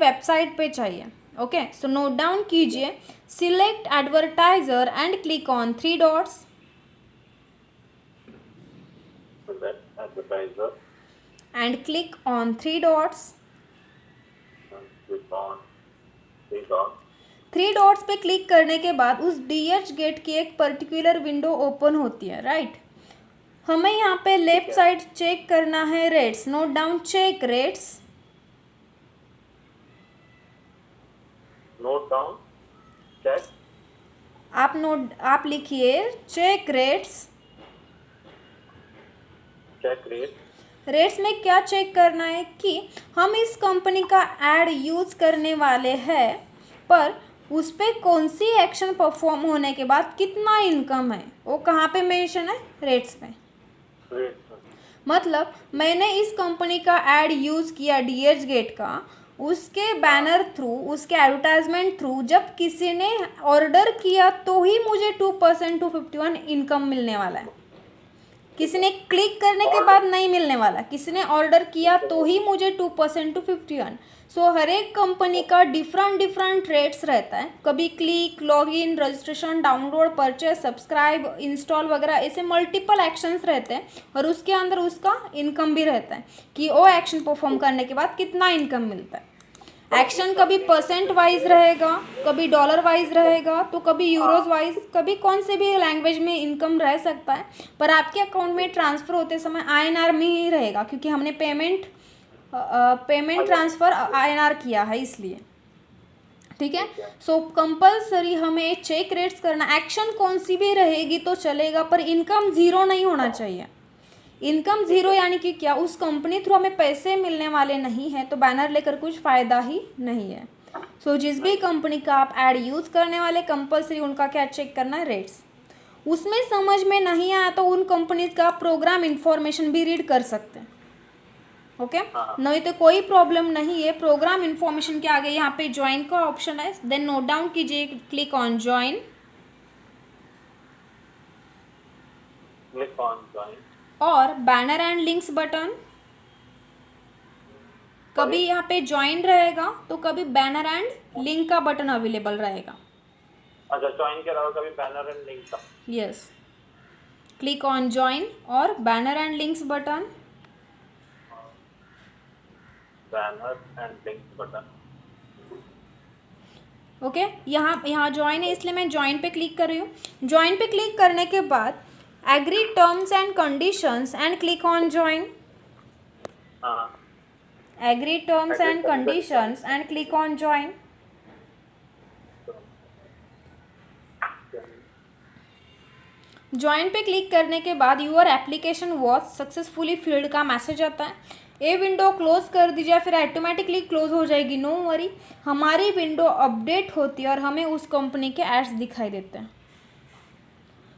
Website पे चाहिए। Okay, so note down कीजिए, select advertiser and click on 3 dots. Advertiser and click on 3 dots. Click on 3 dots. 3 dots पे click करने के बाद उस डीएच गेट की एक पर्टिकुलर विंडो ओपन होती है, राइट। हमें यहाँ पे लेफ्ट साइड चेक करना है rates. Note down, check rates. Note down, check, आप लिखिए check rates. Check rate. Rates में क्या चेक करना है कि हम इस कंपनी का एड यूज करने वाले हैं, पर उस पर कौन सी एक्शन परफॉर्म होने के बाद कितना इनकम है, वो कहाँ पे मेंशन है, रेट्स में। मतलब मैंने इस कंपनी का एड यूज़ किया डीएच गेट का, उसके बैनर थ्रू, उसके एडवर्टाइजमेंट थ्रू जब किसी ने ऑर्डर किया तो ही मुझे 2% 251 इनकम मिलने वाला है। किसी ने क्लिक करने के बाद नहीं मिलने वाला, किसी ने ऑर्डर किया तो ही मुझे 2% 251। सो हर एक कंपनी का डिफरेंट रेट्स रहता है। कभी click, login, registration, download, purchase, subscribe, install वगैरह ऐसे मल्टीपल एक्शंस रहते हैं, और उसके अंदर उसका इनकम भी रहता है कि वो एक्शन परफॉर्म करने के बाद कितना इनकम मिलता है। एक्शन कभी परसेंट वाइज रहेगा, कभी डॉलर वाइज रहेगा, तो कभी यूरोज वाइज, कभी कौन से भी लैंग्वेज में इनकम रह सकता है, पर आपके अकाउंट में ट्रांसफ़र होते समय आईएनआर में ही रहेगा, क्योंकि हमने पेमेंट ट्रांसफ़र आईएनआर किया है इसलिए। ठीक है, सो कंपलसरी हमें चेक रेट्स करना। एक्शन कौन सी भी रहेगी तो चलेगा, पर इनकम ज़ीरो नहीं होना चाहिए। इनकम ज़ीरो यानी कि क्या, उस कंपनी थ्रू हमें पैसे मिलने वाले नहीं हैं, तो बैनर लेकर कुछ फ़ायदा ही नहीं है। सो जिस भी कंपनी का आप ऐड यूज़ करने वाले, कंपलसरी उनका क्या चेक करना है, रेट्स। उसमें समझ में नहीं आया तो उन कंपनीज का प्रोग्राम इन्फॉर्मेशन भी रीड कर सकते हैं। ओके, नहीं तो कोई प्रॉब्लम नहीं है। प्रोग्राम इन्फॉर्मेशन के आगे यहाँ पे ज्वाइन का ऑप्शन है, देन नोट डाउन कीजिए, click on join. Click on join. और बैनर एंड लिंक्स बटन, कभी यहाँ पे ज्वाइन रहेगा तो कभी बैनर एंड लिंक का बटन अवेलेबल रहेगा। अच्छा, ज्वाइन के अलावा कभी बैनर एंड लिंक का। यस, क्लिक ऑन ज्वाइन और banner and links button. Banner and link button. Okay, यहाँ ज्वाइन है इसलिए मैं ज्वाइन पे क्लिक कर रही हूँ। ज्वाइन पे क्लिक करने के बाद agree terms and conditions and click on join. Agree terms and conditions and click on join. Join पे क्लिक करने के बाद your application was successfully filled का मैसेज आता है। ये विंडो क्लोज कर दीजिए, फिर ऑटोमेटिकली क्लोज हो जाएगी, नो वरी। हमारी विंडो अपडेट होती है और हमें उस कंपनी के एड्स दिखाई देते हैं।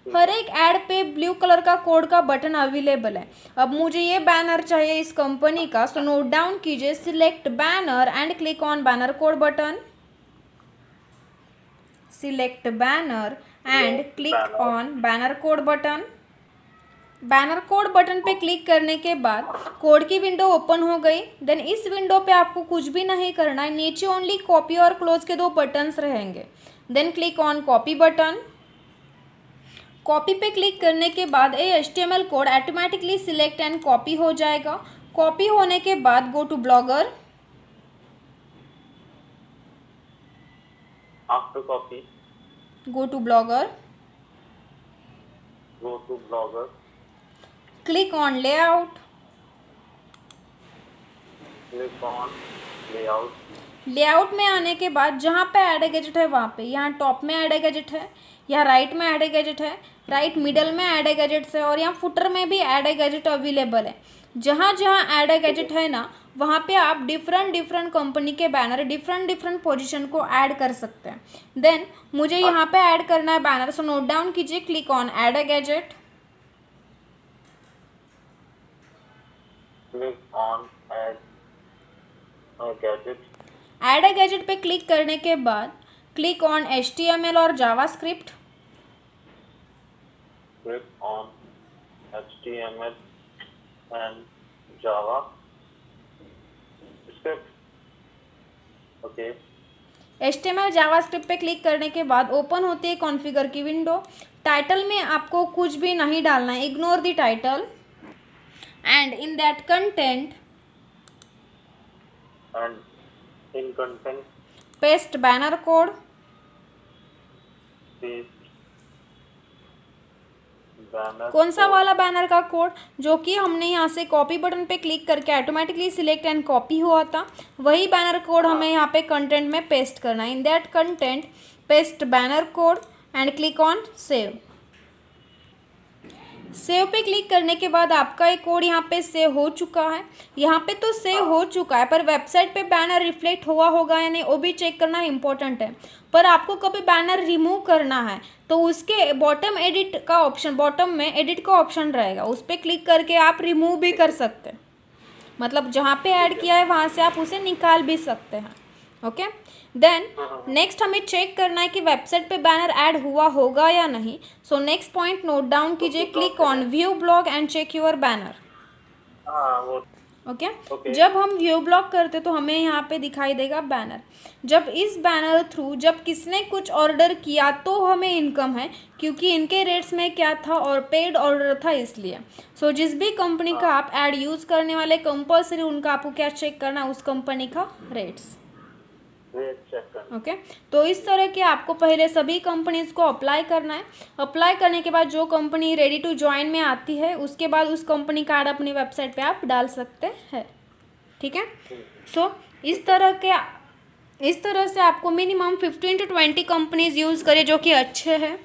हर एक ऐड पे ब्लू कलर का कोड का बटन अवेलेबल है। अब मुझे ये बैनर चाहिए इस कंपनी का, सो नोट डाउन कीजिए, select banner and click on banner code button. Select banner and click on banner code button. Banner code button पे क्लिक करने के बाद कोड की विंडो ओपन हो गई। देन इस विंडो पे आपको कुछ भी नहीं करना है, नीचे ओनली कॉपी और क्लोज के 2 बटन्स रहेंगे। Then click on copy button. Copy पे क्लिक करने के बाद ये HTML code automatically select and copy हो जाएगा। कॉपी होने के बाद go to Blogger. After copy, go to Blogger. Go to Blogger. Click on layout. Click on layout. Layout में आने के बाद जहाँ पे ऐड ए गैजेट है वहाँ पे, यहाँ टॉप में ऐड ए गैजेट है, यहाँ राइट में ऐड ए गैजेट है, राइट मिडल में ऐड ए गैजेट्स है, और यहाँ फुटर में भी ऐड ए गैजेट अवेलेबल है। जहाँ जहाँ ऐड ए गैजेट है ना, वहाँ पे आप डिफरेंट कंपनी के बैनर डिफरेंट पोजीशन को ऐड कर सकते हैं। देन मुझे यहाँ पे ऐड करना है बैनर, सो नोट डाउन कीजिए, click on add a gadget. Click on add gadget. Add a gadget पे क्लिक करने के बाद क्लिक ऑन HTML और JavaScript. Click on HTML and Java script. Okay. HTML JavaScript पे click करने के बाद ओपन होती है कॉन्फ़िगर की विंडो। टाइटल में आपको कुछ भी नहीं डालना है, ignore the title and in that content And in content, paste banner code. paste banner. कौन सा code. वाला बैनर का कोड? जो कि हमने यहाँ से कॉपी बटन पे क्लिक करके ऑटोमेटिकली सिलेक्ट एंड कॉपी हुआ था, वही बैनर कोड हमें यहाँ पे कंटेंट में पेस्ट करना है। In that content paste banner code and click on save. Save पे क्लिक करने के बाद आपका एक कोड यहाँ पे सेव हो चुका है। यहाँ पे तो सेव हो चुका है, पर वेबसाइट पे बैनर रिफ्लेक्ट हुआ होगा या नहीं वो भी चेक करना इम्पोर्टेंट है। पर आपको कभी बैनर रिमूव करना है तो उसके बॉटम एडिट का ऑप्शन, बॉटम में एडिट का ऑप्शन रहेगा, उस पर क्लिक करके आप रिमूव भी कर सकते हैं। मतलब जहाँ पे ऐड किया है वहाँ से आप उसे निकाल भी सकते हैं। ओके, देन नेक्स्ट हमें चेक करना है कि वेबसाइट पे बैनर ऐड हुआ होगा या नहीं। So next point note down कीजिए, click on view blog and check your banner. हाँ वो ओके, जब हम व्यू ब्लॉग करते तो हमें यहाँ पे दिखाई देगा बैनर। जब इस बैनर थ्रू जब किसने कुछ ऑर्डर किया तो हमें इनकम है, क्योंकि इनके रेट्स में क्या था और पेड ऑर्डर था इसलिए। सो जिस भी कंपनी का आप ऐड यूज़ करने वाले कंपल्सरी उनका आपको क्या चेक करना है, उस कंपनी का रेट्स। रेट चेक करना। ओके, तो इस तरह के आपको पहले सभी कंपनीज को अप्लाई करना है। अप्लाई करने के बाद जो कंपनी रेडी टू ज्वाइन में आती है उसके बाद उस कंपनी का ऐड अपनी वेबसाइट पे आप डाल सकते हैं। ठीक है, सो इस तरह से आपको मिनिमम 15 to 20 कंपनीज यूज़ करें जो कि अच्छे हैं।